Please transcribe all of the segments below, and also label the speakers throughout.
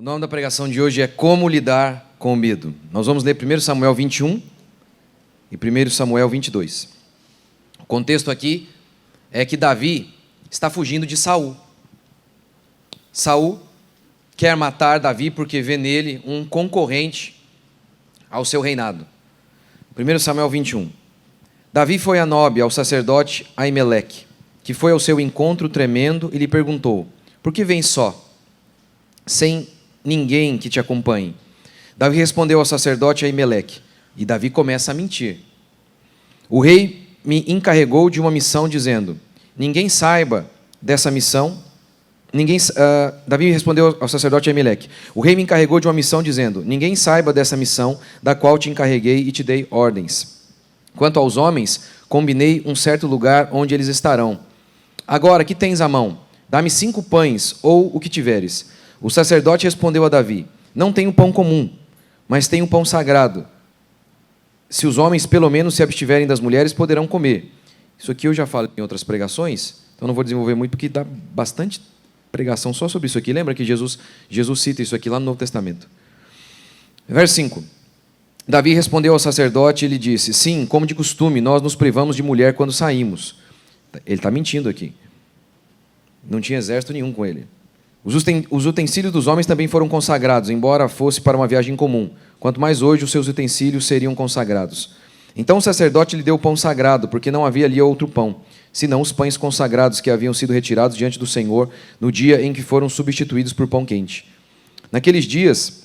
Speaker 1: nome da pregação de hoje é Como Lidar com o Medo. Nós vamos ler 1 Samuel 21 e 1 Samuel 22. O contexto aqui é que Davi está fugindo de Saul. Saul quer matar Davi porque vê nele um concorrente ao seu reinado. 1 Samuel 21. Davi foi a Nobe, ao sacerdote Aimeleque, que foi ao seu encontro tremendo e lhe perguntou: por que vens só, sem ninguém que te acompanhe? Davi respondeu ao sacerdote Aimeleque, e Davi começa a mentir. O rei me encarregou de uma missão, dizendo: ninguém saiba dessa missão. Davi respondeu ao sacerdote Aimeleque: o rei me encarregou de uma missão, dizendo: ninguém saiba dessa missão, da qual te encarreguei e te dei ordens. Quanto aos homens, combinei um certo lugar onde eles estarão. Agora, que tens à mão? Dá-me 5 pães, ou o que tiveres. O sacerdote respondeu a Davi: não tenho pão comum, mas tenho pão sagrado. Se os homens pelo menos se abstiverem das mulheres, poderão comer. Isso aqui eu já falei em outras pregações, então não vou desenvolver muito, porque dá bastante pregação só sobre isso aqui. Lembra que Jesus cita isso aqui lá no Novo Testamento. Verso 5. Davi respondeu ao sacerdote e lhe disse: sim, como de costume, nós nos privamos de mulher quando saímos. Ele está mentindo aqui. Não tinha exército nenhum com ele. Os utensílios dos homens também foram consagrados, embora fosse para uma viagem comum. Quanto mais hoje os seus utensílios seriam consagrados. Então o sacerdote lhe deu o pão sagrado, porque não havia ali outro pão, senão os pães consagrados que haviam sido retirados diante do Senhor no dia em que foram substituídos por pão quente. Naqueles dias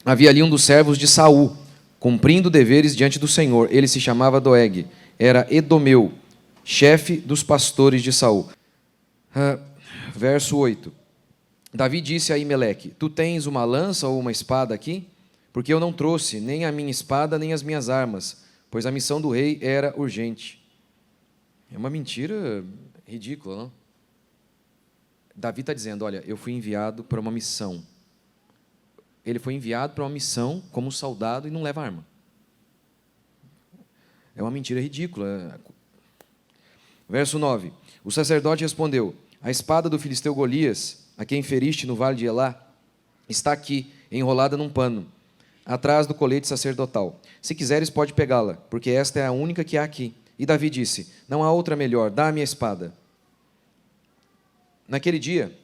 Speaker 1: havia ali um dos servos de Saul, cumprindo deveres diante do Senhor. Ele se chamava Doeg, era Edomeu, chefe dos pastores de Saul. Verso 8. Davi disse a Aimeleque: tu tens uma lança ou uma espada aqui? Porque eu não trouxe nem a minha espada nem as minhas armas, pois a missão do rei era urgente. É uma mentira ridícula, não? Davi está dizendo: olha, eu fui enviado para uma missão. Ele foi enviado para uma missão como soldado e não leva arma. É uma mentira ridícula. Verso 9. O sacerdote respondeu: a espada do filisteu Golias, a quem feriste no vale de Elá, está aqui, enrolada num pano, atrás do colete sacerdotal. Se quiseres, pode pegá-la, porque esta é a única que há aqui. E Davi disse: não há outra melhor, dá-me a espada. Naquele dia,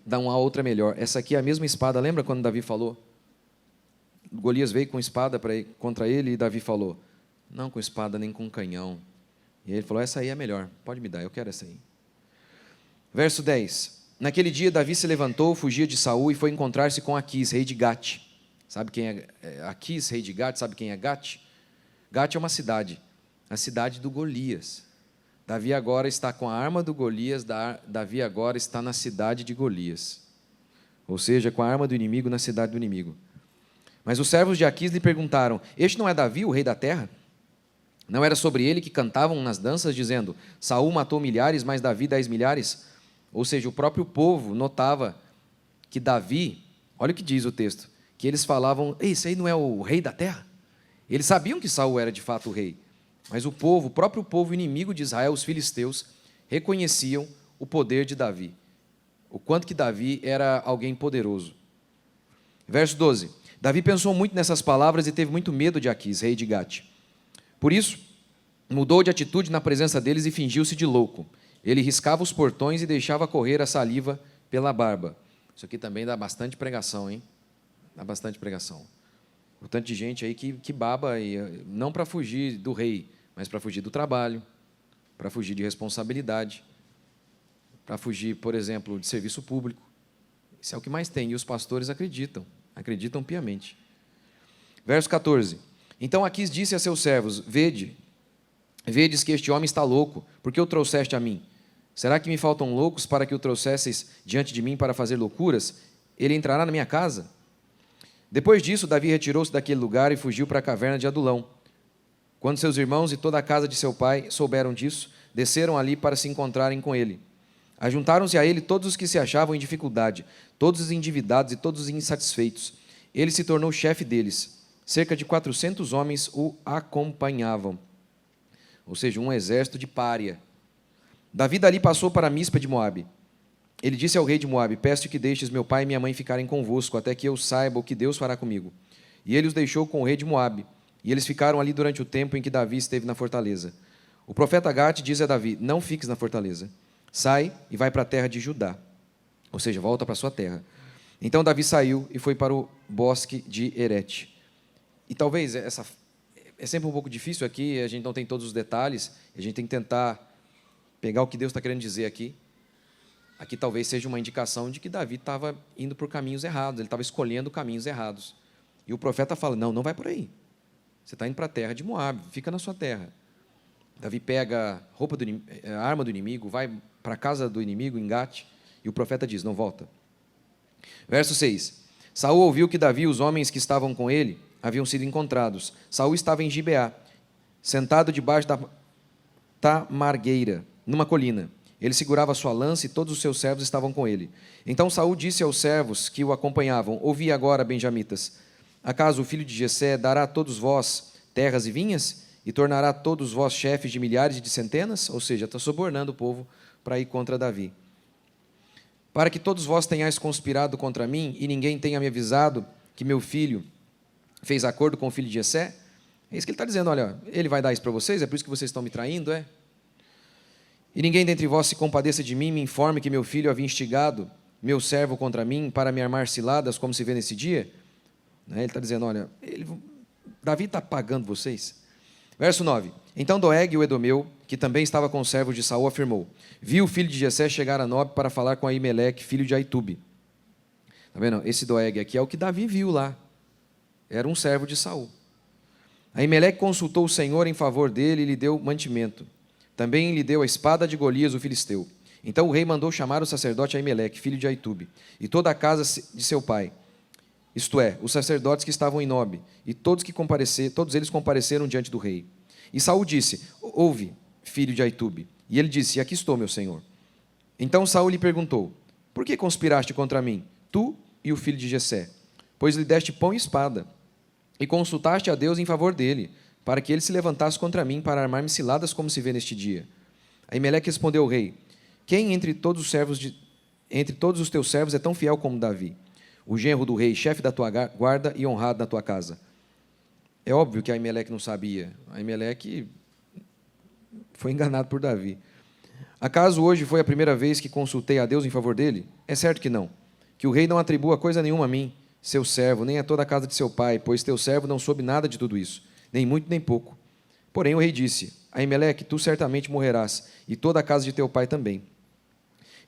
Speaker 1: não há outra melhor. Essa aqui é a mesma espada. Lembra quando Davi falou? Golias veio com espada contra ele e Davi falou: não com espada nem com canhão. E ele falou: essa aí é a melhor, pode me dar, eu quero essa aí. Verso 10. Naquele dia Davi se levantou, fugia de Saul e foi encontrar-se com Aquis, rei de Gate. Sabe quem é Aquis, rei de Gate? Sabe quem é Gate? Gate é uma cidade, a cidade do Golias. Davi agora está com a arma do Golias, Davi agora está na cidade de Golias. Ou seja, com a arma do inimigo na cidade do inimigo. Mas os servos de Aquis lhe perguntaram: este não é Davi, o rei da terra? Não era sobre ele que cantavam nas danças, dizendo: Saul matou milhares, mas Davi 10 milhares? Ou seja, o próprio povo notava que Davi, olha o que diz o texto, que eles falavam: esse aí não é o rei da terra? Eles sabiam que Saul era de fato o rei, mas o próprio povo inimigo de Israel, os filisteus, reconheciam o poder de Davi, o quanto que Davi era alguém poderoso. Verso 12. Davi pensou muito nessas palavras e teve muito medo de Aquis, rei de Gate. Por isso, mudou de atitude na presença deles e fingiu-se de louco. Ele riscava os portões e deixava correr a saliva pela barba. Isso aqui também dá bastante pregação, hein? Dá bastante pregação. O tanto de gente aí que baba, não para fugir do rei, mas para fugir do trabalho, para fugir de responsabilidade, para fugir, por exemplo, de serviço público. Isso é o que mais tem, e os pastores acreditam piamente. Verso 14. Então Aquis disse a seus servos: vedes que este homem está louco, por que o trouxeste a mim? Será que me faltam loucos para que o trouxesseis diante de mim para fazer loucuras? Ele entrará na minha casa? Depois disso, Davi retirou-se daquele lugar e fugiu para a caverna de Adulão. Quando seus irmãos e toda a casa de seu pai souberam disso, desceram ali para se encontrarem com ele. Ajuntaram-se a ele todos os que se achavam em dificuldade, todos os endividados e todos os insatisfeitos. Ele se tornou chefe deles. Cerca de 400 homens o acompanhavam. Ou seja, um exército de pária. Davi dali passou para Mispa de Moabe. ele disse ao rei de Moabe: peço que deixes meu pai e minha mãe ficarem convosco, até que eu saiba o que Deus fará comigo. E ele os deixou com o rei de Moabe, e eles ficaram ali durante o tempo em que Davi esteve na fortaleza. O profeta Gate diz a Davi: não fiques na fortaleza, sai e vai para a terra de Judá, ou seja, volta para a sua terra. Então Davi saiu e foi para o bosque de Herete. E talvez é sempre um pouco difícil aqui, a gente não tem todos os detalhes, a gente tem que tentar pegar o que Deus está querendo dizer aqui. Aqui talvez seja uma indicação de que Davi estava indo por caminhos errados, ele estava escolhendo caminhos errados. E o profeta fala: não, não vai por aí. Você está indo para a terra de Moabe, fica na sua terra. Davi pega a arma do inimigo, vai para a casa do inimigo, em Gate, e o profeta diz: não volta. Verso 6. Saul ouviu que Davi e os homens que estavam com ele haviam sido encontrados. Saul estava em Gibeá, sentado debaixo da tamargueira, numa colina. Ele segurava sua lança e todos os seus servos estavam com ele. Então Saul disse aos servos que o acompanhavam: ouvi agora, benjamitas, acaso o filho de Jessé dará a todos vós terras e vinhas? E tornará todos vós chefes de milhares e de centenas? Ou seja, está subornando o povo para ir contra Davi. Para que todos vós tenhais conspirado contra mim, e ninguém tenha me avisado que meu filho fez acordo com o filho de Jessé? É isso que ele está dizendo: olha, ele vai dar isso para vocês, é por isso que vocês estão me traindo, é? E ninguém dentre vós se compadeça de mim, me informe que meu filho havia instigado meu servo contra mim para me armar ciladas, como se vê nesse dia? Ele está dizendo: olha, Davi está pagando vocês. Verso 9. Então Doeg, o edomeu, que também estava com o servo de Saul, afirmou: vi o filho de Jessé chegar a Nob para falar com Aimeleque, filho de Aitube. Está vendo? Esse Doeg aqui é o que Davi viu lá. Era um servo de Saul. Aimeleque consultou o Senhor em favor dele e lhe deu mantimento. Também lhe deu a espada de Golias, o filisteu. Então o rei mandou chamar o sacerdote Aimeleque, filho de Aitube, e toda a casa de seu pai, isto é, os sacerdotes que estavam em Nob, e todos eles compareceram diante do rei. E Saul disse: ouve, filho de Aitube. E ele disse: aqui estou, meu senhor. Então Saul lhe perguntou: por que conspiraste contra mim, tu e o filho de Jessé? Pois lhe deste pão e espada, e consultaste a Deus em favor dele, para que ele se levantasse contra mim, para armar-me ciladas, como se vê neste dia. Aimeleque respondeu ao rei: quem entre todos os teus servos é tão fiel como Davi, o genro do rei, chefe da tua guarda e honrado na tua casa? É óbvio que Aimeleque não sabia. Aimeleque foi enganado por Davi. Acaso hoje foi a primeira vez que consultei a Deus em favor dele? É certo que não. Que o rei não atribua coisa nenhuma a mim, seu servo, nem a toda a casa de seu pai, pois teu servo não soube nada de tudo isso, nem muito nem pouco. Porém o rei disse: Aimeleque, tu certamente morrerás, e toda a casa de teu pai também.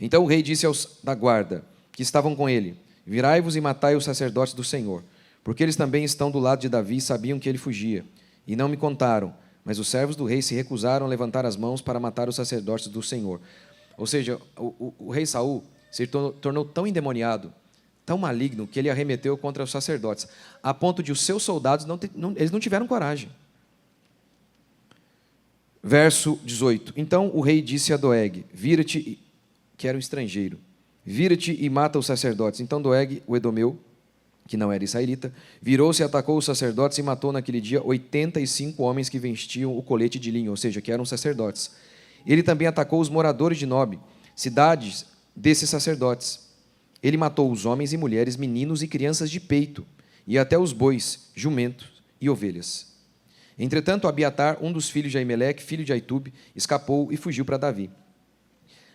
Speaker 1: Então o rei disse aos da guarda, que estavam com ele: virai-vos e matai os sacerdotes do Senhor, porque eles também estão do lado de Davi e sabiam que ele fugia. E não me contaram, mas os servos do rei se recusaram a levantar as mãos para matar os sacerdotes do Senhor. Ou seja, o rei Saul se tornou tão endemoniado, tão maligno, que ele arremeteu contra os sacerdotes, a ponto de os seus soldados eles não tiveram coragem. Verso 18. Então o rei disse a Doeg: vira-te, que era um estrangeiro, vira-te e mata os sacerdotes. Então Doeg, o edomeu, que não era israelita, virou-se e atacou os sacerdotes e matou naquele dia 85 homens que vestiam o colete de linho, ou seja, que eram sacerdotes. Ele também atacou os moradores de Nob, cidades desses sacerdotes. Ele matou os homens e mulheres, meninos e crianças de peito, e até os bois, jumentos e ovelhas. Entretanto, Abiatar, um dos filhos de Aimeleque, filho de Aitube, escapou e fugiu para Davi.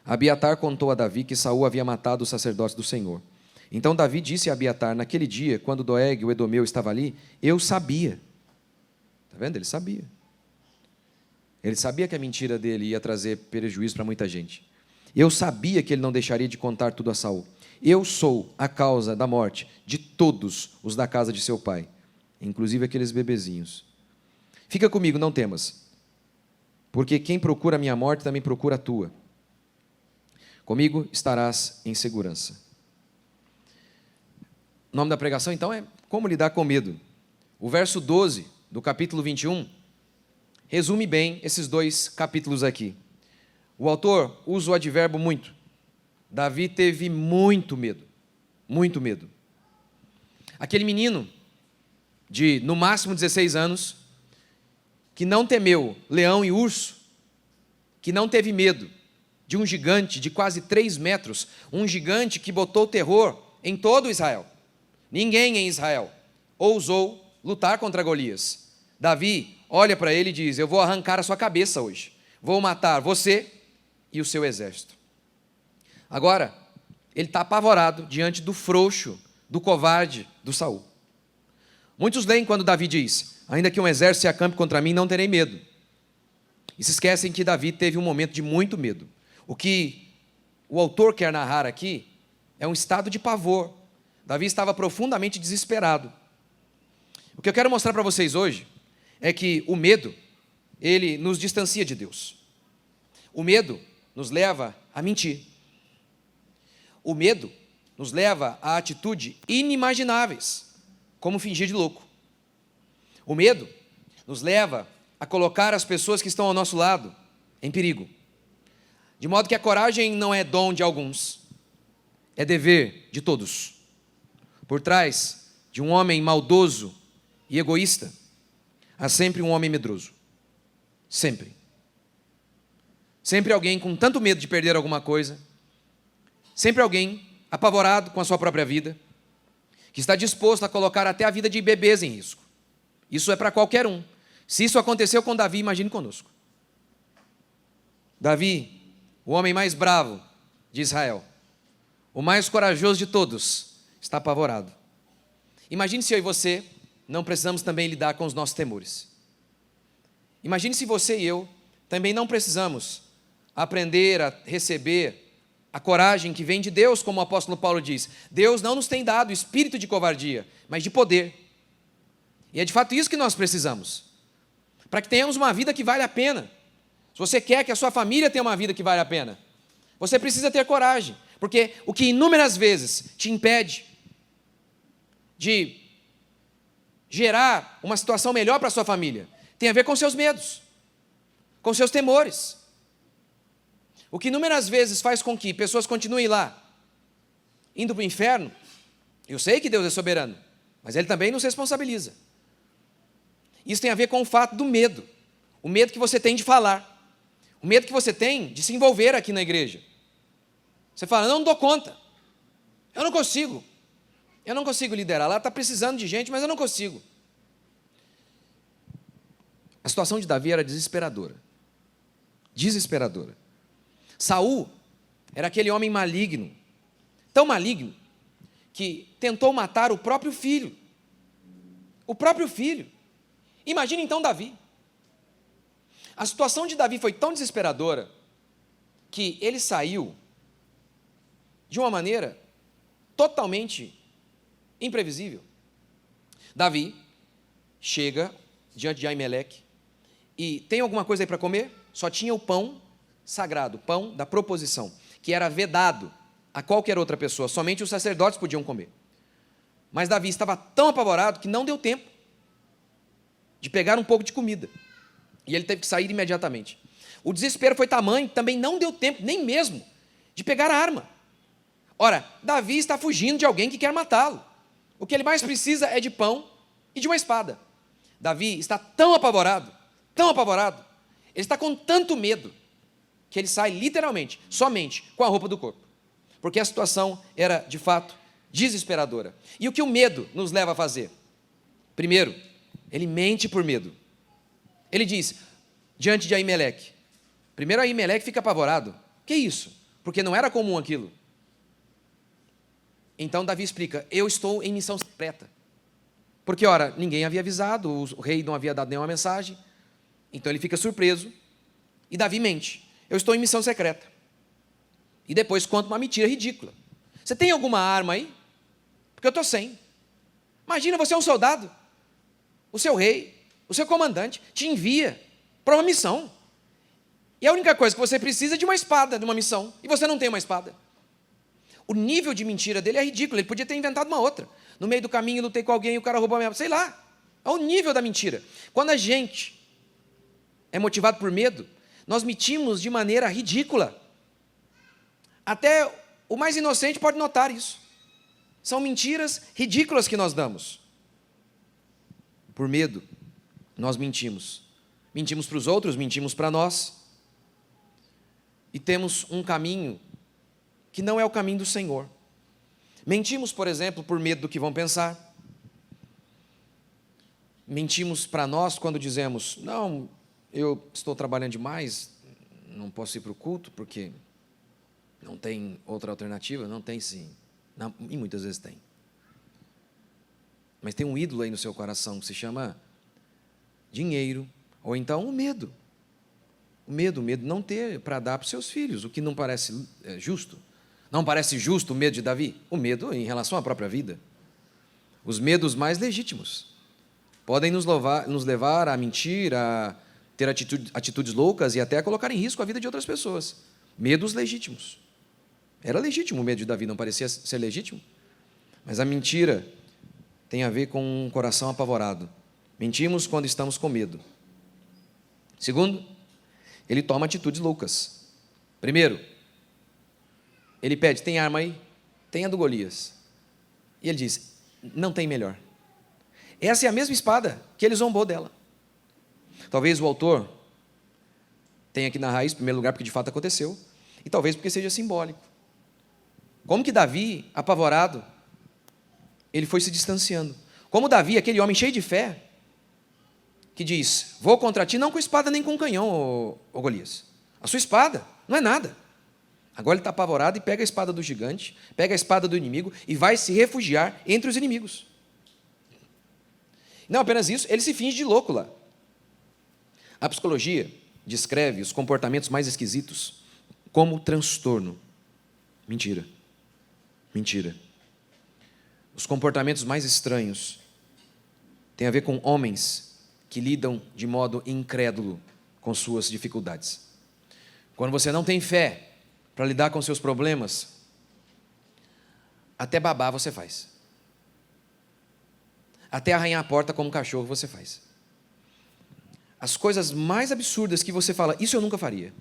Speaker 1: Abiatar contou a Davi que Saul havia matado os sacerdotes do Senhor. Então Davi disse a Abiatar: naquele dia, quando Doeg, o edomeu, estava ali, eu sabia. Está vendo? Ele sabia. Ele sabia que a mentira dele ia trazer prejuízo para muita gente. Eu sabia que ele não deixaria de contar tudo a Saul. Eu sou a causa da morte de todos os da casa de seu pai, inclusive aqueles bebezinhos. Fica comigo, não temas, porque quem procura a minha morte também procura a tua. Comigo estarás em segurança. O nome da pregação, então, é Como Lidar com Medo. O verso 12 do capítulo 21 resume bem esses dois capítulos aqui. O autor usa o advérbio muito. Davi teve muito medo. Muito medo. Aquele menino de, no máximo, 16 anos, que não temeu leão e urso, que não teve medo de um gigante de quase 3 metros, um gigante que botou terror em todo Israel. Ninguém em Israel ousou lutar contra Golias. Davi olha para ele e diz: eu vou arrancar a sua cabeça hoje, vou matar você e o seu exército. Agora, ele está apavorado diante do frouxo, do covarde, do Saul. Muitos leem quando Davi diz: ainda que um exército se acampe contra mim, não terei medo. E se esquecem que Davi teve um momento de muito medo. O que o autor quer narrar aqui é um estado de pavor. Davi estava profundamente desesperado. O que eu quero mostrar para vocês hoje é que o medo, ele nos distancia de Deus. O medo nos leva a mentir. O medo nos leva a atitudes inimagináveis, como fingir de louco. O medo nos leva a colocar as pessoas que estão ao nosso lado em perigo. De modo que a coragem não é dom de alguns, é dever de todos. Por trás de um homem maldoso e egoísta, há sempre um homem medroso. Sempre. Sempre alguém com tanto medo de perder alguma coisa, sempre alguém apavorado com a sua própria vida, que está disposto a colocar até a vida de bebês em risco. Isso é para qualquer um. Se isso aconteceu com Davi, imagine conosco. Davi, o homem mais bravo de Israel, o mais corajoso de todos, está apavorado. Imagine se eu e você não precisamos também lidar com os nossos temores. Imagine se você e eu também não precisamos aprender a receber a coragem que vem de Deus, como o apóstolo Paulo diz. Deus não nos tem dado espírito de covardia, mas de poder. E é de fato isso que nós precisamos, para que tenhamos uma vida que vale a pena. Se você quer que a sua família tenha uma vida que vale a pena, você precisa ter coragem, porque o que inúmeras vezes te impede de gerar uma situação melhor para a sua família tem a ver com seus medos, com seus temores. O que inúmeras vezes faz com que pessoas continuem lá, indo para o inferno. Eu sei que Deus é soberano, mas Ele também nos responsabiliza. Isso tem a ver com o fato do medo, o medo que você tem de falar, o medo que você tem de se envolver aqui na igreja. Você fala: eu não dou conta, eu não consigo liderar, lá está precisando de gente, mas eu não consigo. A situação de Davi era desesperadora, desesperadora. Saul era aquele homem maligno, tão maligno, que tentou matar o próprio filho. O próprio filho. Imagine então Davi. A situação de Davi foi tão desesperadora que ele saiu de uma maneira totalmente imprevisível. Davi chega diante de Aimeleque e tem alguma coisa aí para comer? Só tinha o pão sagrado, pão da proposição, que era vedado a qualquer outra pessoa, somente os sacerdotes podiam comer. Mas Davi estava tão apavorado que não deu tempo de pegar um pouco de comida, e ele teve que sair imediatamente. O desespero foi tamanho que também não deu tempo, nem mesmo, de pegar a arma. Ora, Davi está fugindo de alguém que quer matá-lo. O que ele mais precisa é de pão e de uma espada. Davi está tão apavorado, ele está com tanto medo, que ele sai literalmente, somente com a roupa do corpo, porque a situação era de fato desesperadora. E o que o medo nos leva a fazer? Primeiro, ele mente por medo. Ele diz, diante de Aimeleque, primeiro Aimeleque fica apavorado. Que isso? Porque não era comum aquilo. Então Davi explica: eu estou em missão secreta. Porque, ora, ninguém havia avisado, o rei não havia dado nenhuma mensagem. Então ele fica surpreso e Davi mente: eu estou em missão secreta. E depois conta uma mentira ridícula: você tem alguma arma aí? Porque eu estou sem. Imagina, você é um soldado, o seu rei, o seu comandante te envia para uma missão, e a única coisa que você precisa é de uma espada, de uma missão, e você não tem uma espada. O nível de mentira dele é ridículo. Ele podia ter inventado uma outra. No meio do caminho, lutei com alguém e o cara roubou a minha... Sei lá. É o nível da mentira. Quando a gente é motivado por medo, nós mentimos de maneira ridícula. Até o mais inocente pode notar isso. São mentiras ridículas que nós damos. Por medo, nós mentimos. Mentimos para os outros, mentimos para nós. e temos um caminho que não é o caminho do Senhor. Mentimos, por exemplo, por medo do que vão pensar. Mentimos para nós quando dizemos: não, eu estou trabalhando demais, não posso ir para o culto porque não tem outra alternativa. Não tem, sim. Não, e muitas vezes tem. Mas tem um ídolo aí no seu coração que se chama dinheiro, ou então o medo. O medo não ter para dar para os seus filhos, o que não parece justo. Não parece justo o medo de Davi? O medo em relação à própria vida. Os medos mais legítimos podem nos levar a mentir, a ter atitudes loucas e até a colocar em risco a vida de outras pessoas. Medos legítimos. Era legítimo o medo de Davi, não parecia ser legítimo? Mas a mentira tem a ver com um coração apavorado. Mentimos quando estamos com medo. Segundo, ele toma atitudes loucas. Primeiro, ele pede: tem arma aí? Tem a do Golias. E ele diz: não tem melhor. Essa é a mesma espada que ele zombou dela. Talvez o autor tenha que narrar isso, em primeiro lugar, porque de fato aconteceu, e talvez porque seja simbólico. Como que Davi, apavorado, ele foi se distanciando. Como Davi, aquele homem cheio de fé, que diz: vou contra ti, não com espada nem com canhão, ô Golias. A sua espada não é nada. Agora ele está apavorado e pega a espada do gigante, pega a espada do inimigo e vai se refugiar entre os inimigos. Não apenas isso, ele se finge de louco lá. A psicologia descreve os comportamentos mais esquisitos como transtorno. Mentira. Mentira. Os comportamentos mais estranhos têm a ver com homens que lidam de modo incrédulo com suas dificuldades. Quando você não tem fé para lidar com seus problemas, até babar você faz. Até arranhar a porta como cachorro você faz. As coisas mais absurdas que você fala: isso eu nunca faria.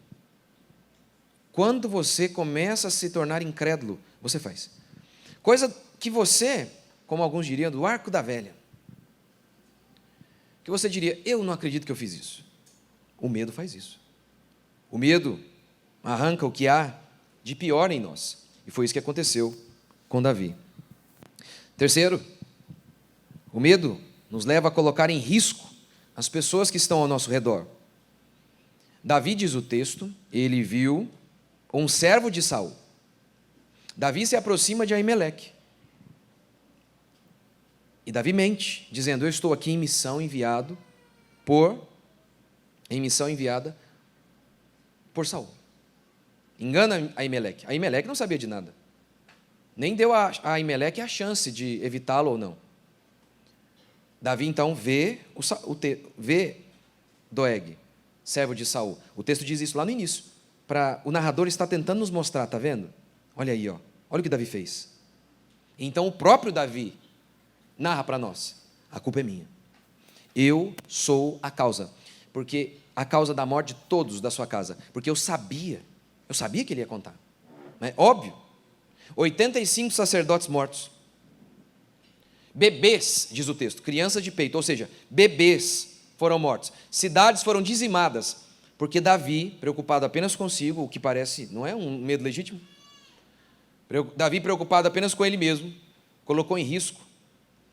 Speaker 1: Quando você começa a se tornar incrédulo, você faz. Coisa que você, como alguns diriam, do arco da velha. Que você diria: eu não acredito que eu fiz isso. O medo faz isso. O medo arranca o que há de pior em nós. E foi isso que aconteceu com Davi. Terceiro, o medo nos leva a colocar em risco as pessoas que estão ao nosso redor. Davi, diz o texto, ele viu um servo de Saul. Davi se aproxima de Aimeleque. E Davi mente, dizendo: eu estou aqui em missão enviada por Saul. Engana Aimeleque. Aimeleque não sabia de nada. Nem deu a Aimeleque a chance de evitá-lo ou não. Davi então vê Doeg, servo de Saul. O texto diz isso lá no início. O narrador está tentando nos mostrar, está vendo? Olha aí, ó. Olha o que Davi fez. Então o próprio Davi narra para nós: a culpa é minha. Eu sou a causa. Porque a causa da morte de todos da sua casa. Porque eu sabia que ele ia contar. É óbvio. 85 sacerdotes mortos. Bebês, diz o texto, crianças de peito, ou seja, bebês foram mortos. Cidades foram dizimadas, porque Davi, preocupado apenas consigo, o que parece, não é um medo legítimo? Davi, preocupado apenas com ele mesmo, colocou em risco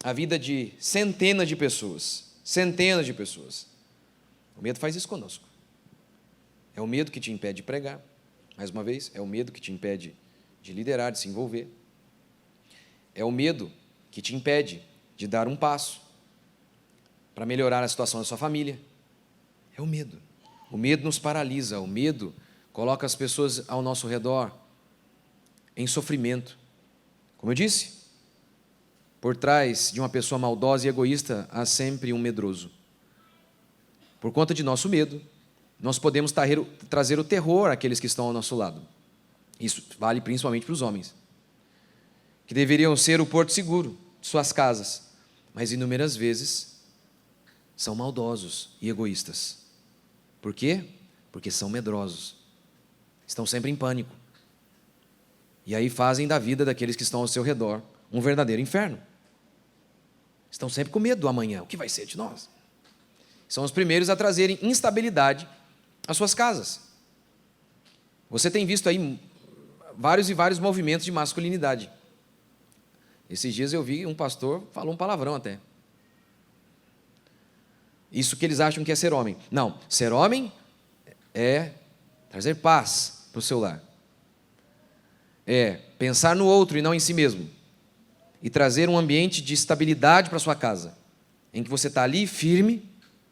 Speaker 1: a vida de centenas de pessoas. Centenas de pessoas. O medo faz isso conosco. É o medo que te impede de pregar. Mais uma vez, é o medo que te impede de liderar, de se envolver. É o medo que te impede de dar um passo para melhorar a situação da sua família. É o medo. O medo nos paralisa, o medo coloca as pessoas ao nosso redor em sofrimento. Como eu disse, por trás de uma pessoa maldosa e egoísta há sempre um medroso. Por conta de nosso medo, nós podemos trazer o terror àqueles que estão ao nosso lado. Isso vale principalmente para os homens, que deveriam ser o porto seguro de suas casas, mas inúmeras vezes são maldosos e egoístas. Por quê? Porque são medrosos, estão sempre em pânico, e aí fazem da vida daqueles que estão ao seu redor um verdadeiro inferno. Estão sempre com medo do amanhã, o que vai ser de nós? São os primeiros a trazerem instabilidade às suas casas. Você tem visto aí vários e vários movimentos de masculinidade. Esses dias eu vi um pastor falou um palavrão até. Isso que eles acham que é ser homem. Não, ser homem é trazer paz para o seu lar. É pensar no outro e não em si mesmo. E trazer um ambiente de estabilidade para a sua casa, em que você está ali firme,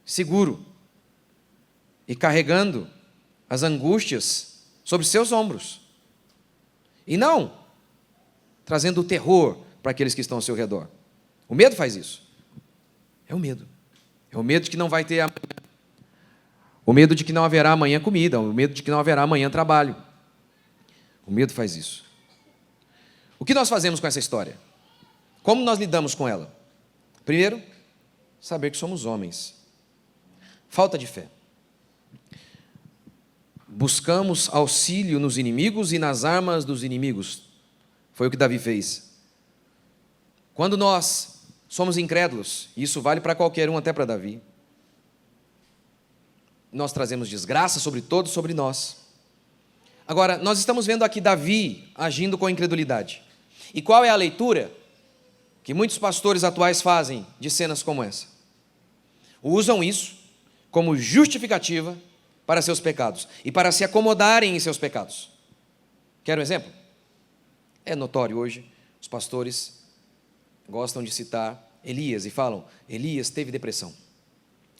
Speaker 1: seguro, e carregando as angústias sobre seus ombros. E não trazendo o terror para aqueles que estão ao seu redor. O medo faz isso. É o medo. É o medo de que não vai ter amanhã. O medo de que não haverá amanhã comida. O medo de que não haverá amanhã trabalho. O medo faz isso. O que nós fazemos com essa história? Como nós lidamos com ela? Primeiro, saber que somos homens. Falta de fé. Buscamos auxílio nos inimigos e nas armas dos inimigos. Foi o que Davi fez. Quando nós somos incrédulos, e isso vale para qualquer um, até para Davi, nós trazemos desgraça sobre todos, sobre nós. Agora, nós estamos vendo aqui Davi agindo com incredulidade. E qual é a leitura que muitos pastores atuais fazem de cenas como essa? Usam isso como justificativa para seus pecados e para se acomodarem em seus pecados. Quer um exemplo? É notório hoje, os pastores gostam de citar Elias e falam, Elias teve depressão.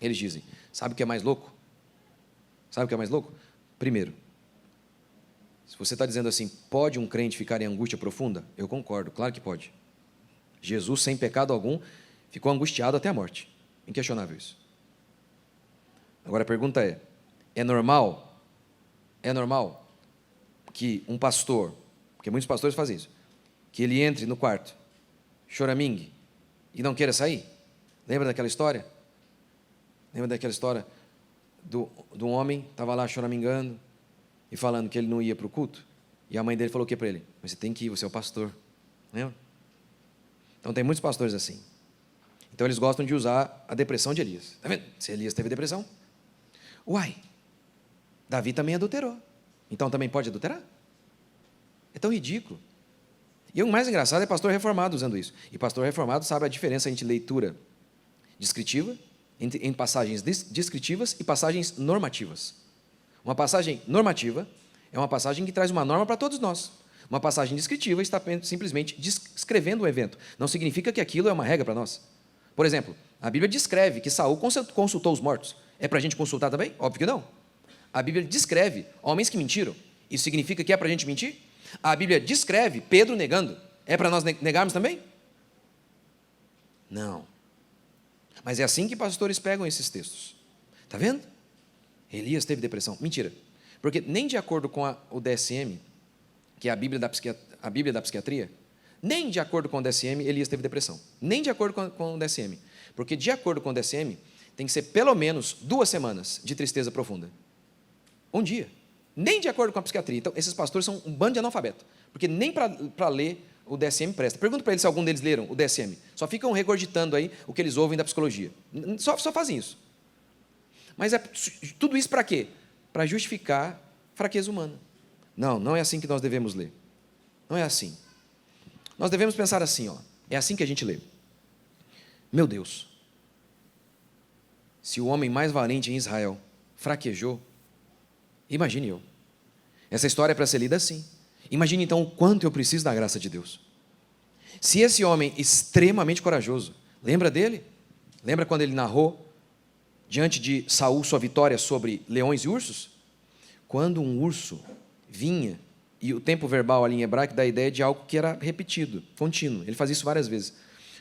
Speaker 1: Eles dizem, sabe o que é mais louco? Sabe o que é mais louco? Primeiro, se você está dizendo assim, pode um crente ficar em angústia profunda? Eu concordo, claro que pode. Jesus, sem pecado algum, ficou angustiado até a morte. Inquestionável isso. Agora a pergunta é normal? É normal que um pastor, porque muitos pastores fazem isso, que ele entre no quarto, choramingue, e não queira sair? Lembra daquela história? Lembra daquela história do homem, estava lá choramingando e falando que ele não ia para o culto? E a mãe dele falou o que para ele? Mas você tem que ir, você é o pastor. Lembra? Então tem muitos pastores assim. Então eles gostam de usar a depressão de Elias. Está vendo? Se Elias teve depressão. Uai, Davi também adulterou. Então também pode adulterar? É tão ridículo. E o mais engraçado é pastor reformado usando isso. E pastor reformado sabe a diferença entre leitura descritiva, entre passagens descritivas e passagens normativas. Uma passagem normativa é uma passagem que traz uma norma para todos nós. Uma passagem descritiva está simplesmente descrevendo um evento. Não significa que aquilo é uma regra para nós. Por exemplo, a Bíblia descreve que Saul consultou os mortos. É para a gente consultar também? Óbvio que não. A Bíblia descreve homens que mentiram. Isso significa que é para a gente mentir? A Bíblia descreve Pedro negando. É para nós negarmos também? Não. Mas é assim que pastores pegam esses textos. Está vendo? Elias teve depressão. Mentira. Porque nem de acordo com o DSM, que é a Bíblia da psiquiatria, nem de acordo com o DSM, Elias teve depressão. Nem de acordo com o DSM. Porque de acordo com o DSM, tem que ser pelo menos 2 semanas de tristeza profunda. Um dia. Nem de acordo com a psiquiatria. Então, esses pastores são um bando de analfabeto. Porque nem para ler o DSM presta. Pergunta para eles se algum deles leram o DSM. Só ficam regurgitando aí o que eles ouvem da psicologia. Só fazem isso. Mas tudo isso para quê? Para justificar fraqueza humana. Não, não é assim que nós devemos ler. Não é assim. Nós devemos pensar assim, ó. É assim que a gente lê. Meu Deus. Se o homem mais valente em Israel fraquejou, imagine eu. Essa história é para ser lida assim. Imagine então o quanto eu preciso da graça de Deus. Se esse homem extremamente corajoso, lembra dele? Lembra quando ele narrou diante de Saul sua vitória sobre leões e ursos? Quando um urso vinha, e o tempo verbal ali em hebraico dá a ideia de algo que era repetido, contínuo. Ele fazia isso várias vezes.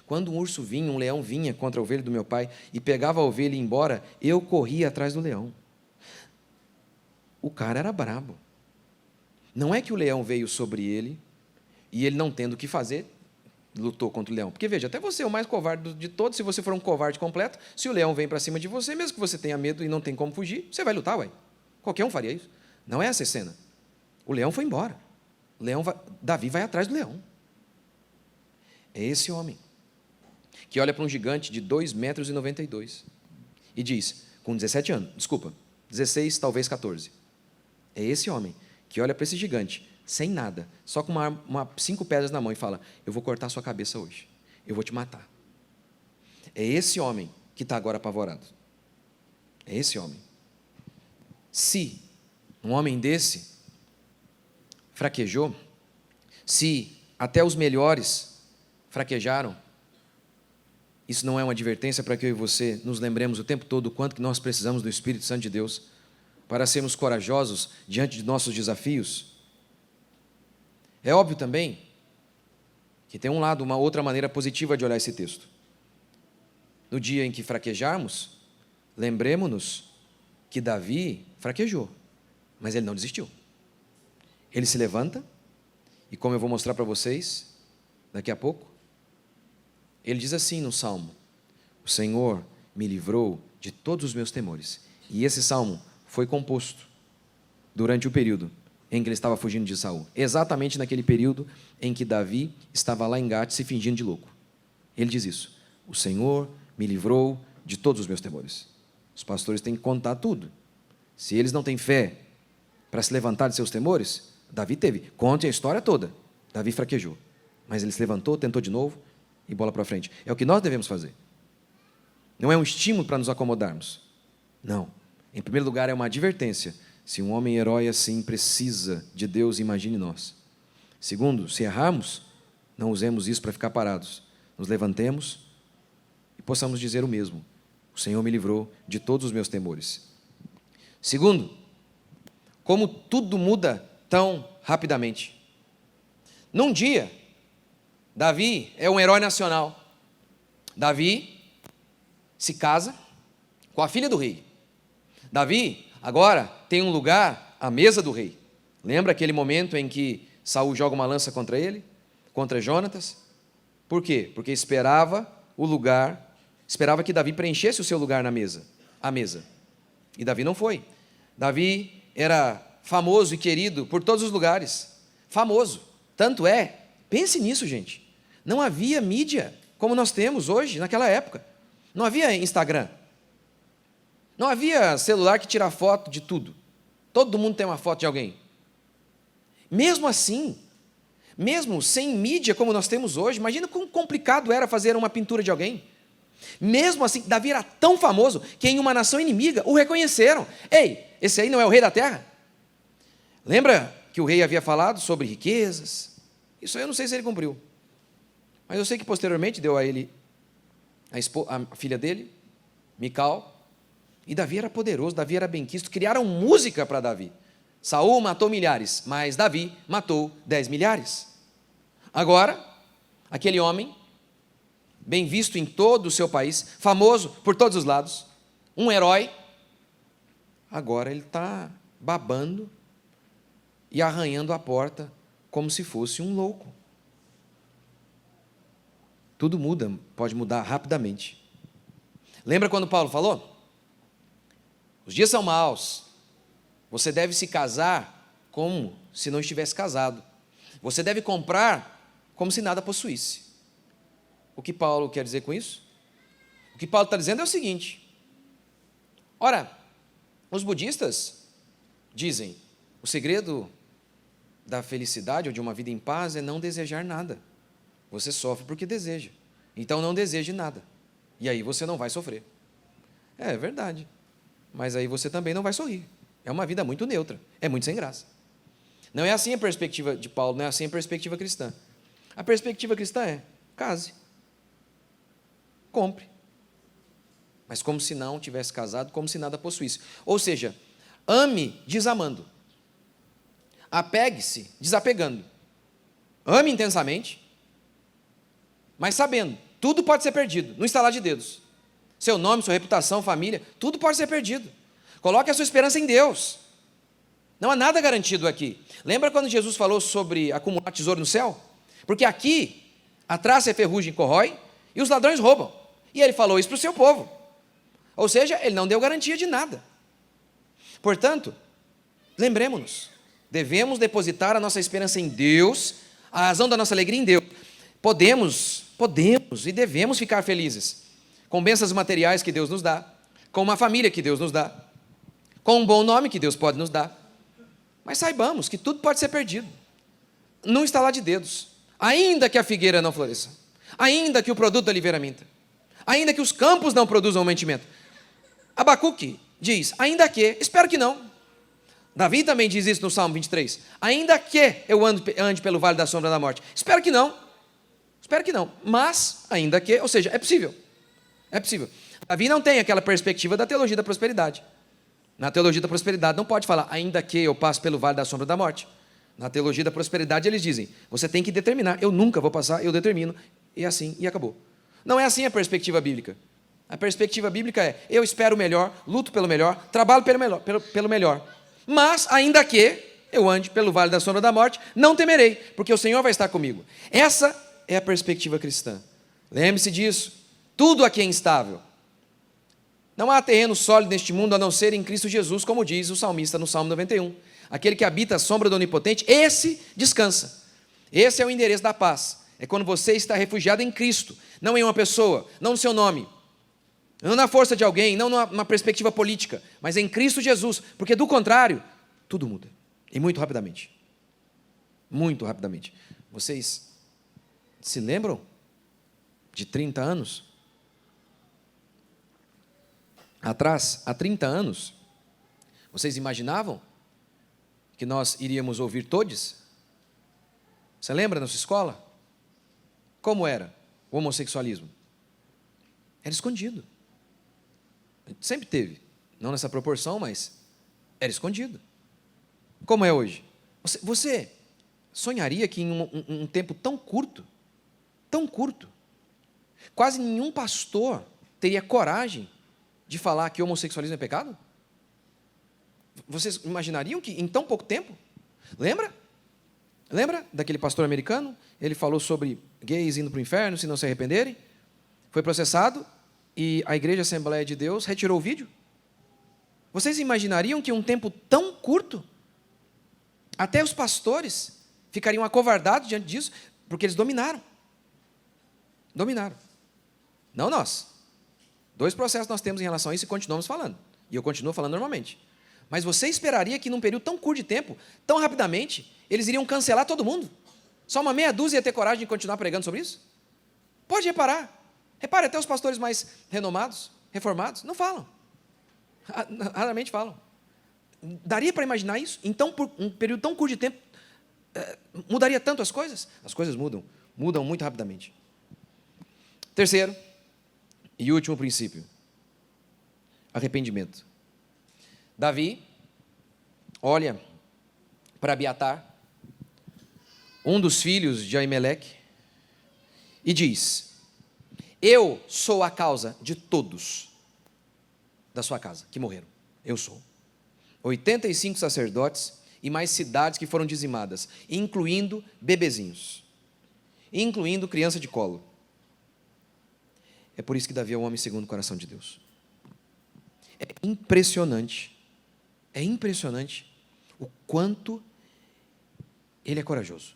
Speaker 1: Quando um urso vinha, um leão vinha contra a ovelha do meu pai e pegava a ovelha e ia embora, eu corria atrás do leão. O cara era brabo. Não é que o leão veio sobre ele e ele, não tendo o que fazer, lutou contra o leão. Porque veja, até você é o mais covarde de todos, se você for um covarde completo, se o leão vem para cima de você, mesmo que você tenha medo e não tem como fugir, você vai lutar, ué. Qualquer um faria isso. Não é essa a cena. O leão foi embora. Davi vai atrás do leão. É esse homem que olha para um gigante de 2,92 metros e diz, com 17 anos, desculpa, 16, talvez 14. É esse homem que olha para esse gigante, sem nada, só com 5 pedras na mão e fala: eu vou cortar sua cabeça hoje, eu vou te matar. É esse homem que está agora apavorado. É esse homem. Se um homem desse fraquejou, se até os melhores fraquejaram, isso não é uma advertência para que eu e você nos lembremos o tempo todo o quanto que nós precisamos do Espírito Santo de Deus para sermos corajosos diante de nossos desafios? É óbvio também que tem um lado, uma outra maneira positiva de olhar esse texto. No dia em que fraquejarmos, lembremos-nos que Davi fraquejou, mas ele não desistiu. Ele se levanta, e como eu vou mostrar para vocês daqui a pouco, ele diz assim no Salmo: o Senhor me livrou de todos os meus temores. E esse Salmo foi composto durante o período em que ele estava fugindo de Saul, exatamente naquele período em que Davi estava lá em Gate se fingindo de louco. Ele diz isso: o Senhor me livrou de todos os meus temores. Os pastores têm que contar tudo. Se eles não têm fé para se levantar de seus temores, Davi teve. Conte a história toda. Davi fraquejou, mas ele se levantou, tentou de novo e bola para frente. É o que nós devemos fazer. Não é um estímulo para nos acomodarmos. Não. Em primeiro lugar, é uma advertência. Se um homem herói assim precisa de Deus, imagine nós. Segundo, se errarmos, não usemos isso para ficar parados. Nos levantemos e possamos dizer o mesmo: o Senhor me livrou de todos os meus temores. Segundo, como tudo muda tão rapidamente. Num dia, Davi é um herói nacional. Davi se casa com a filha do rei. Davi agora tem um lugar à mesa do rei. Lembra aquele momento em que Saul joga uma lança contra ele, contra Jonatas? Por quê? Porque esperava que Davi preenchesse o seu lugar na mesa, à mesa. E Davi não foi. Davi era famoso e querido por todos os lugares. Famoso. Tanto é, pense nisso, gente. Não havia mídia como nós temos hoje, naquela época. Não havia Instagram. Não havia celular que tira foto de tudo. Todo mundo tem uma foto de alguém. Mesmo assim, mesmo sem mídia como nós temos hoje, imagina quão complicado era fazer uma pintura de alguém. Mesmo assim, Davi era tão famoso que em uma nação inimiga o reconheceram. Ei, esse aí não é o rei da terra? Lembra que o rei havia falado sobre riquezas? Isso aí eu não sei se ele cumpriu. Mas eu sei que posteriormente deu a ele a filha dele, Mical. E Davi era poderoso, Davi era benquisto. Criaram música para Davi. Saul matou milhares, mas Davi matou 10 milhares. Agora, aquele homem, bem visto em todo o seu país, famoso por todos os lados, um herói, agora ele está babando e arranhando a porta como se fosse um louco. Tudo muda, pode mudar rapidamente. Lembra quando Paulo falou? Os dias são maus. Você deve se casar como se não estivesse casado. Você deve comprar como se nada possuísse. O que Paulo quer dizer com isso? O que Paulo está dizendo é o seguinte: ora, os budistas dizem, o segredo da felicidade ou de uma vida em paz é não desejar nada. Você sofre porque deseja. Então não deseje nada. E aí você não vai sofrer. É verdade. Mas aí você também não vai sorrir. É uma vida muito neutra. É muito sem graça. Não é assim a perspectiva de Paulo, não é assim a perspectiva cristã. A perspectiva cristã é: case. Compre. Mas como se não tivesse casado, como se nada possuísse. Ou seja, ame desamando. Apegue-se desapegando. Ame intensamente, mas sabendo, tudo pode ser perdido, no estalar de dedos. Seu nome, sua reputação, família, tudo pode ser perdido. Coloque a sua esperança em Deus. Não há nada garantido aqui. Lembra quando Jesus falou sobre acumular tesouro no céu? Porque aqui, a traça e a ferrugem corrói e os ladrões roubam. E ele falou isso para o seu povo. Ou seja, ele não deu garantia de nada. Portanto, lembremos-nos, devemos depositar a nossa esperança em Deus, a razão da nossa alegria em Deus. Podemos e devemos ficar felizes com bênçãos materiais que Deus nos dá, com uma família que Deus nos dá, com um bom nome que Deus pode nos dar. Mas saibamos que tudo pode ser perdido. Num estalar de dedos. Ainda que a figueira não floresça. Ainda que o produto da oliveira minta. Ainda que os campos não produzam mantimento. Abacuque diz, ainda que, espero que não. Davi também diz isso no Salmo 23. Ainda que eu ande pelo vale da sombra da morte. Espero que não. Espero que não. Mas, ainda que, ou seja, é possível. É possível. Davi não tem aquela perspectiva da teologia da prosperidade. Na teologia da prosperidade não pode falar, ainda que eu passe pelo vale da sombra da morte. Na teologia da prosperidade eles dizem, você tem que determinar, eu nunca vou passar, eu determino, e assim, e acabou. Não é assim a perspectiva bíblica. A perspectiva bíblica é, eu espero o melhor, luto pelo melhor, trabalho pelo melhor. Mas, ainda que eu ande pelo vale da sombra da morte, não temerei, porque o Senhor vai estar comigo. Essa é a perspectiva cristã. Lembre-se disso. Tudo aqui é instável. Não há terreno sólido neste mundo a não ser em Cristo Jesus, como diz o salmista no Salmo 91. Aquele que habita a sombra do Onipotente, esse descansa. Esse é o endereço da paz. É quando você está refugiado em Cristo, não em uma pessoa, não no seu nome, não na força de alguém, não numa perspectiva política, mas em Cristo Jesus, porque do contrário, tudo muda, e muito rapidamente. Muito rapidamente. Vocês se lembram de 30 anos? Atrás, há 30 anos, vocês imaginavam que nós iríamos ouvir todes? Você lembra na sua escola? Como era o homossexualismo? Era escondido. Sempre teve, não nessa proporção, mas era escondido. Como é hoje? Você sonharia que em um tempo tão curto, quase nenhum pastor teria coragem de falar que o homossexualismo é pecado? Vocês imaginariam que em tão pouco tempo? Lembra? Lembra daquele pastor americano? Ele falou sobre gays indo para o inferno se não se arrependerem. Foi processado e a Igreja Assembleia de Deus retirou o vídeo. Vocês imaginariam que em um tempo tão curto, até os pastores ficariam acovardados diante disso, porque eles dominaram. Dominaram. Não nós. 2 processos nós temos em relação a isso e continuamos falando. E eu continuo falando normalmente. Mas você esperaria que num período tão curto de tempo, tão rapidamente, eles iriam cancelar todo mundo? Só uma meia dúzia ia ter coragem de continuar pregando sobre isso? Pode reparar. Repare, até os pastores mais renomados, reformados, não falam. Raramente falam. Daria para imaginar isso? Então, por um período tão curto de tempo, mudaria tanto as coisas? As coisas mudam muito rapidamente. Terceiro e último princípio, arrependimento. Davi olha para Abiatar, um dos filhos de Aimeleque, e diz, eu sou a causa de todos da sua casa que morreram. Eu sou. 85 sacerdotes e mais cidades que foram dizimadas, incluindo bebezinhos, incluindo criança de colo. É por isso que Davi é um homem segundo o coração de Deus. É impressionante o quanto ele é corajoso.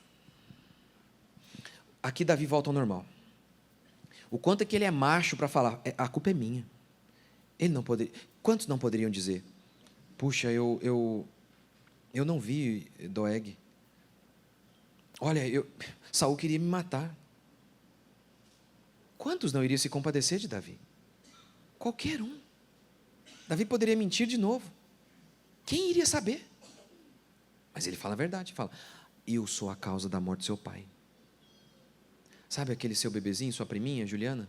Speaker 1: Aqui Davi volta ao normal. O quanto é que ele é macho para falar, a culpa é minha. Ele não poderia. Quantos não poderiam dizer, puxa, eu não vi Doeg. Olha, Saul queria me matar. Quantos não iriam se compadecer de Davi? Qualquer um. Davi poderia mentir de novo. Quem iria saber? Mas ele fala a verdade, fala, eu sou a causa da morte do seu pai. Sabe aquele seu bebezinho, sua priminha, Juliana?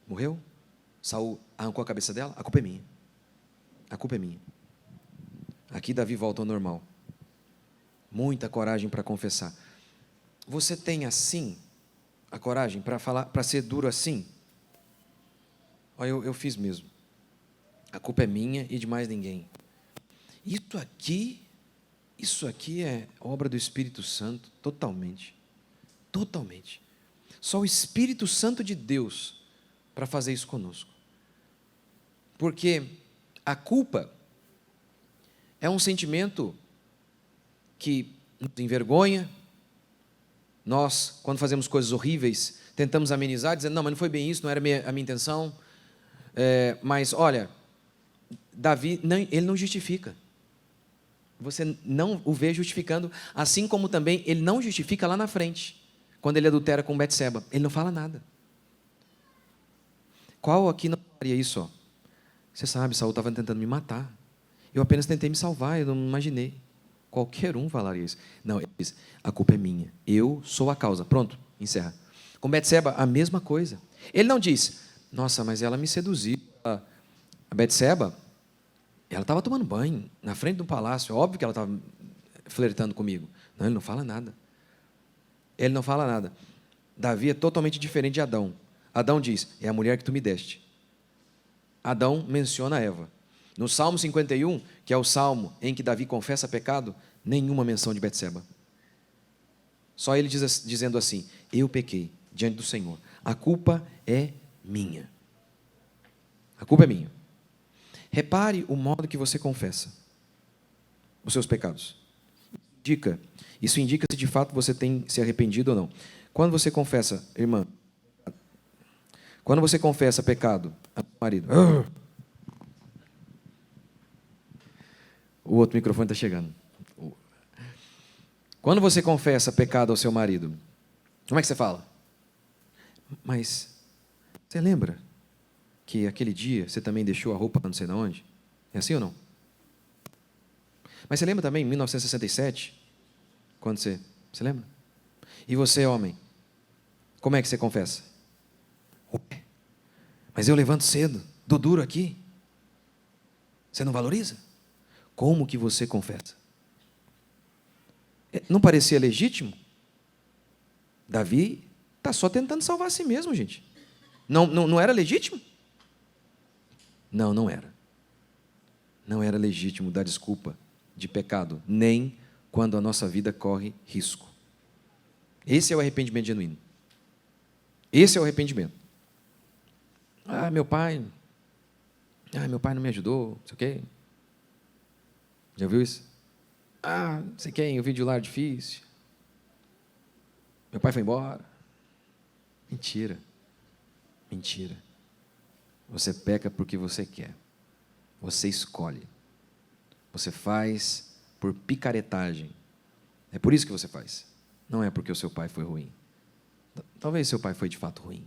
Speaker 1: Morreu? Saul arrancou a cabeça dela? A culpa é minha. A culpa é minha. Aqui Davi volta ao normal. Muita coragem para confessar. Você tem assim a coragem para falar, para ser duro assim? Olha, eu fiz mesmo. A culpa é minha e de mais ninguém. Isso aqui é obra do Espírito Santo, totalmente. Totalmente. Só o Espírito Santo de Deus para fazer isso conosco. Porque a culpa é um sentimento que nos envergonha. Nós, quando fazemos coisas horríveis, tentamos amenizar, dizendo, não, mas não foi bem isso, não era a minha intenção. Mas, olha, Davi, ele não justifica. você não o vê justificando, assim como também ele não justifica lá na frente, quando ele adultera com Betseba. Ele não fala nada. Qual aqui não faria isso? Ó? Você sabe, Saul estava tentando me matar. Eu apenas tentei me salvar, eu não imaginei. Qualquer um falaria isso. Não, ele diz, a culpa é minha. Eu sou a causa. Pronto, encerra. Com Betseba, a mesma coisa. Ele não diz, nossa, mas ela me seduziu. A Betseba, ela estava tomando banho na frente do palácio. Óbvio que ela estava flertando comigo. Não, ele não fala nada. Ele não fala nada. Davi é totalmente diferente de Adão. Adão diz, é a mulher que tu me deste. Adão menciona Eva. No Salmo 51, que é o salmo em que Davi confessa pecado, nenhuma menção de Betseba. Só ele dizendo assim, eu pequei diante do Senhor. A culpa é minha. A culpa é minha. Repare o modo que você confessa os seus pecados. Isso indica se de fato você tem se arrependido ou não. Quando você confessa, irmã, quando você confessa pecado ao marido, o outro microfone está chegando. Quando você confessa pecado ao seu marido, como é que você fala? Mas você lembra que aquele dia você também deixou a roupa não sei de onde? É assim ou não? Mas você lembra também em 1967? Quando você lembra? E você, homem, como é que você confessa? Mas eu levanto cedo, dou duro aqui. Você não valoriza? Como que você confessa? Não parecia legítimo? Davi está só tentando salvar a si mesmo, gente. Não era legítimo? Não era. Não era legítimo dar desculpa de pecado, nem quando a nossa vida corre risco. Esse é o arrependimento genuíno. Esse é o arrependimento. Meu pai não me ajudou, não sei o quê. Já viu isso? Não sei quem, eu vim de um lar difícil. Meu pai foi embora. Mentira. Mentira. Você peca porque você quer. Você escolhe. Você faz por picaretagem. É por isso que você faz. Não é porque o seu pai foi ruim. Talvez seu pai foi de fato ruim.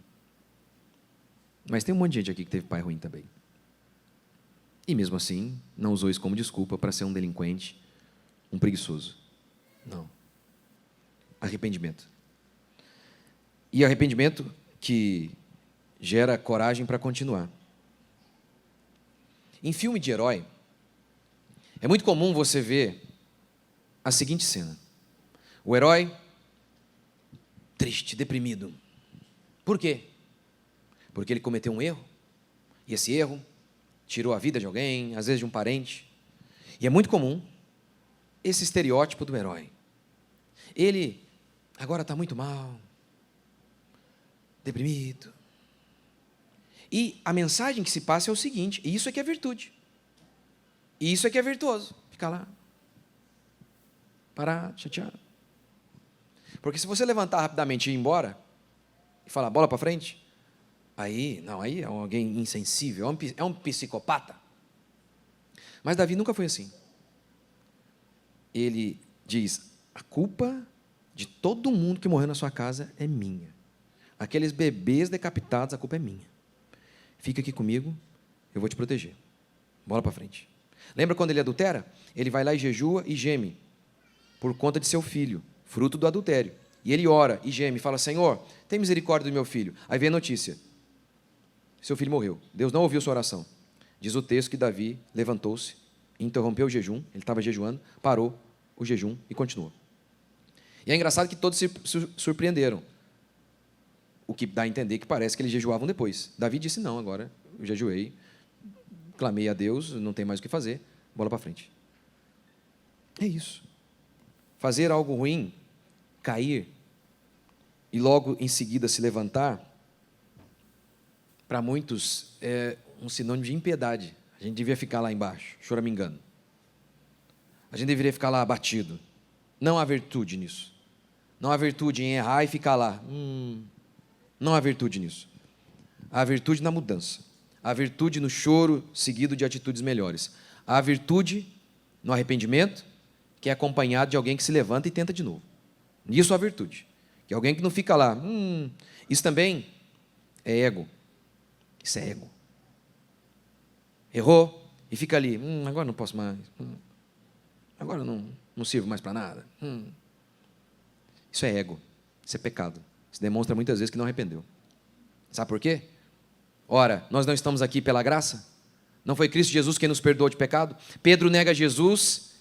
Speaker 1: Mas tem um monte de gente aqui que teve pai ruim também. E mesmo assim, não usou isso como desculpa para ser um delinquente, um preguiçoso. Não. Arrependimento. E arrependimento que gera coragem para continuar. Em filme de herói, é muito comum você ver a seguinte cena. O herói, triste, deprimido. Por quê? Porque ele cometeu um erro. E esse erro tirou a vida de alguém, às vezes de um parente. E é muito comum esse estereótipo do herói. Ele agora está muito mal, deprimido. E a mensagem que se passa é o seguinte, e isso é que é virtude. E isso é que é virtuoso. Ficar lá, parado, chateado. Porque se você levantar rapidamente e ir embora, e falar, bola para frente, aí é alguém insensível, é um psicopata. Mas Davi nunca foi assim. Ele diz, a culpa de todo mundo que morreu na sua casa é minha. Aqueles bebês decapitados, a culpa é minha. Fica aqui comigo, eu vou te proteger. Bola para frente. Lembra quando ele adultera? Ele vai lá e jejua e geme por conta de seu filho, fruto do adultério. E ele ora e geme e fala, Senhor, tem misericórdia do meu filho. Aí vem a notícia, seu filho morreu. Deus não ouviu sua oração. Diz o texto que Davi levantou-se, interrompeu o jejum, ele estava jejuando, parou o jejum e continuou. E é engraçado que todos se surpreenderam. O que dá a entender que parece que eles jejuavam depois. Davi disse, não, agora eu jejuei, clamei a Deus, não tem mais o que fazer, bola para frente. É isso. Fazer algo ruim, cair, e logo em seguida se levantar, para muitos é um sinônimo de impiedade. A gente devia ficar lá embaixo, choramingando. A gente deveria ficar lá abatido. Não há virtude nisso. Não há virtude em errar e ficar lá. Não há virtude nisso. Há virtude na mudança. Há virtude no choro seguido de atitudes melhores. Há virtude no arrependimento que é acompanhado de alguém que se levanta e tenta de novo. Isso é a virtude. Que é alguém que não fica lá. Isso também é ego. Isso é ego. Errou e fica ali. Agora não posso mais. Agora não sirvo mais para nada. Isso é ego. Isso é pecado. Isso demonstra muitas vezes que não arrependeu. Sabe por quê? Ora, nós não estamos aqui pela graça? Não foi Cristo Jesus quem nos perdoou de pecado? Pedro nega Jesus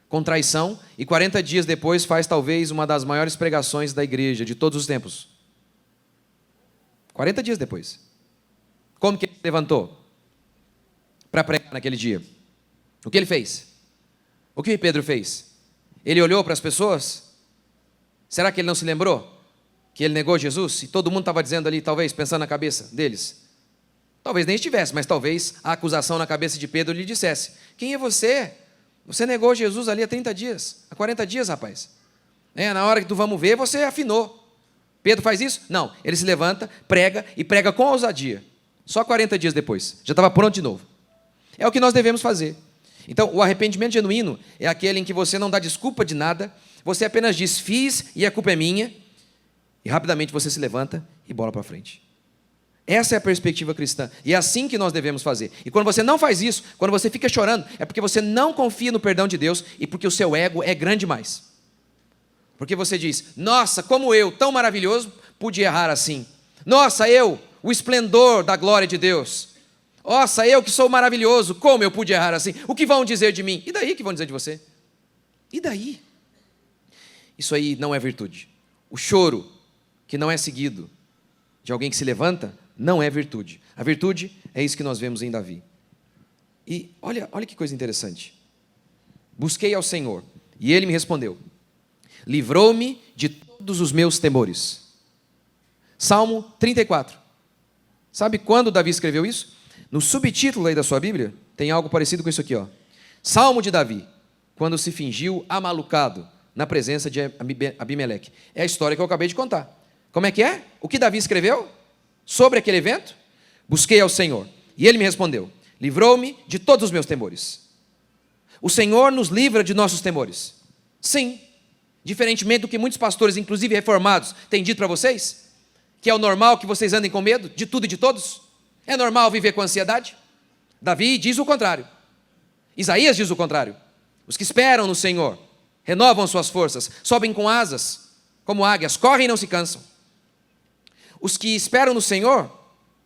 Speaker 1: com traição e 40 dias depois faz talvez uma das maiores pregações da igreja de todos os tempos. 40 dias depois. Como que ele se levantou para pregar naquele dia? O que ele fez? O que Pedro fez? Ele olhou para as pessoas? Será que ele não se lembrou que ele negou Jesus? E todo mundo estava dizendo ali, talvez, pensando na cabeça deles. Talvez nem estivesse, mas talvez a acusação na cabeça de Pedro lhe dissesse: quem é você? Você negou Jesus ali há 30 dias, há 40 dias, rapaz. Na hora que tu vamos ver, você afinou. Pedro faz isso? Não, ele se levanta, prega e prega com ousadia. Só 40 dias depois, já estava pronto de novo. É o que nós devemos fazer. Então, o arrependimento genuíno é aquele em que você não dá desculpa de nada, você apenas diz: fiz e a culpa é minha, e rapidamente você se levanta e bola para frente. Essa é a perspectiva cristã, e é assim que nós devemos fazer. E quando você não faz isso, quando você fica chorando, é porque você não confia no perdão de Deus e porque o seu ego é grande demais. Porque você diz: nossa, como eu, tão maravilhoso, pude errar assim. Nossa, eu, o esplendor da glória de Deus. Nossa, eu que sou maravilhoso, como eu pude errar assim? O que vão dizer de mim? E daí que vão dizer de você? E daí? Isso aí não é virtude. O choro que não é seguido de alguém que se levanta não é virtude. A virtude é isso que nós vemos em Davi. E olha que coisa interessante. Busquei ao Senhor e Ele me respondeu. Livrou-me de todos os meus temores. Salmo 34. Sabe quando Davi escreveu isso? No subtítulo aí da sua Bíblia, tem algo parecido com isso aqui, ó. Salmo de Davi, quando se fingiu amalucado na presença de Abimeleque. É a história que eu acabei de contar. Como é que é? O que Davi escreveu sobre aquele evento? Busquei ao Senhor, e Ele me respondeu. Livrou-me de todos os meus temores. O Senhor nos livra de nossos temores. Sim. Diferentemente do que muitos pastores, inclusive reformados, têm dito para vocês, que é o normal que vocês andem com medo de tudo e de todos. É normal viver com ansiedade? Davi diz o contrário. Isaías diz o contrário. Os que esperam no Senhor renovam suas forças, sobem com asas, como águias, correm e não se cansam. Os que esperam no Senhor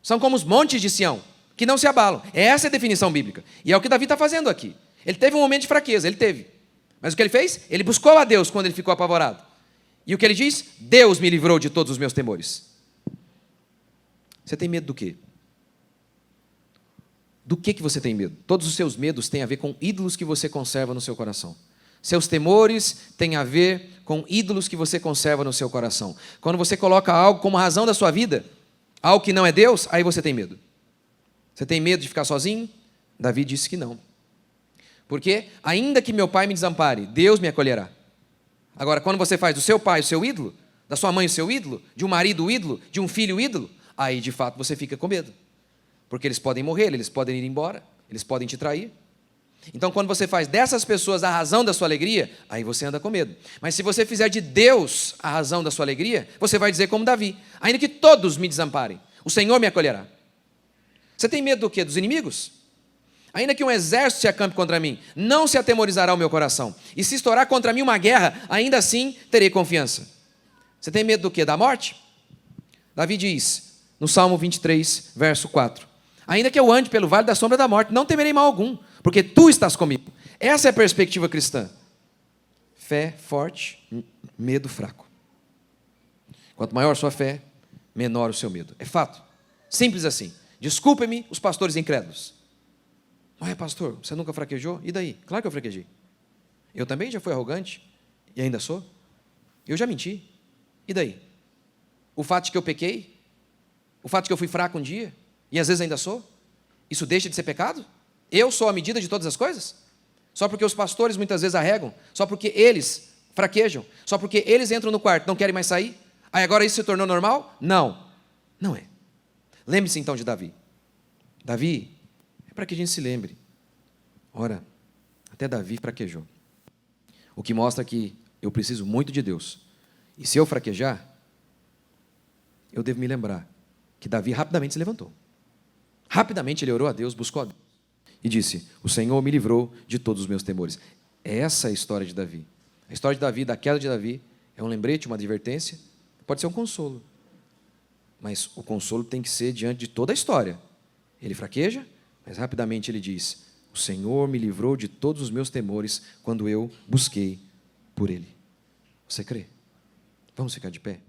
Speaker 1: são como os montes de Sião, que não se abalam. Essa é a definição bíblica. E é o que Davi está fazendo aqui. Ele teve um momento de fraqueza, ele teve. Mas o que ele fez? Ele buscou a Deus quando ele ficou apavorado. E o que ele diz? Deus me livrou de todos os meus temores. Você tem medo do quê? Do que você tem medo? Todos os seus medos têm a ver com ídolos que você conserva no seu coração. Seus temores têm a ver com ídolos que você conserva no seu coração. Quando você coloca algo como razão da sua vida, algo que não é Deus, aí você tem medo. Você tem medo de ficar sozinho? Davi disse que não. Porque, ainda que meu pai me desampare, Deus me acolherá. Agora, quando você faz do seu pai o seu ídolo, da sua mãe o seu ídolo, de um marido o ídolo, de um filho o ídolo, aí de fato você fica com medo. Porque eles podem morrer, eles podem ir embora, eles podem te trair. Então, quando você faz dessas pessoas a razão da sua alegria, aí você anda com medo. Mas se você fizer de Deus a razão da sua alegria, você vai dizer como Davi: ainda que todos me desamparem, o Senhor me acolherá. Você tem medo do quê? Dos inimigos? Ainda que um exército se acampe contra mim, não se atemorizará o meu coração. E se estourar contra mim uma guerra, ainda assim terei confiança. Você tem medo do quê? Da morte? Davi diz, no Salmo 23, verso 4. Ainda que eu ande pelo vale da sombra da morte, não temerei mal algum, porque tu estás comigo. Essa é a perspectiva cristã. Fé forte, medo fraco. Quanto maior a sua fé, menor o seu medo. É fato. Simples assim. Desculpe-me os pastores incrédulos. Mas, pastor, você nunca fraquejou? E daí? Claro que eu fraquejei. Eu também já fui arrogante, e ainda sou. Eu já menti. E daí? O fato de que eu pequei? O fato de que eu fui fraco um dia? E às vezes ainda sou? Isso deixa de ser pecado? Eu sou a medida de todas as coisas? Só porque os pastores muitas vezes arregam? Só porque eles fraquejam? Só porque eles entram no quarto e não querem mais sair? Aí agora isso se tornou normal? Não. Não é. Lembre-se então de Davi. Davi, é para que a gente se lembre. Ora, até Davi fraquejou. O que mostra que eu preciso muito de Deus. E se eu fraquejar, eu devo me lembrar que Davi rapidamente se levantou. Rapidamente ele orou a Deus, buscou a Deus e disse: o Senhor me livrou de todos os meus temores. Essa é a história de Davi. A história de Davi, da queda de Davi, é um lembrete, uma advertência, pode ser um consolo. Mas o consolo tem que ser diante de toda a história. Ele fraqueja, mas rapidamente ele diz: o Senhor me livrou de todos os meus temores quando eu busquei por Ele. Você crê? Vamos ficar de pé?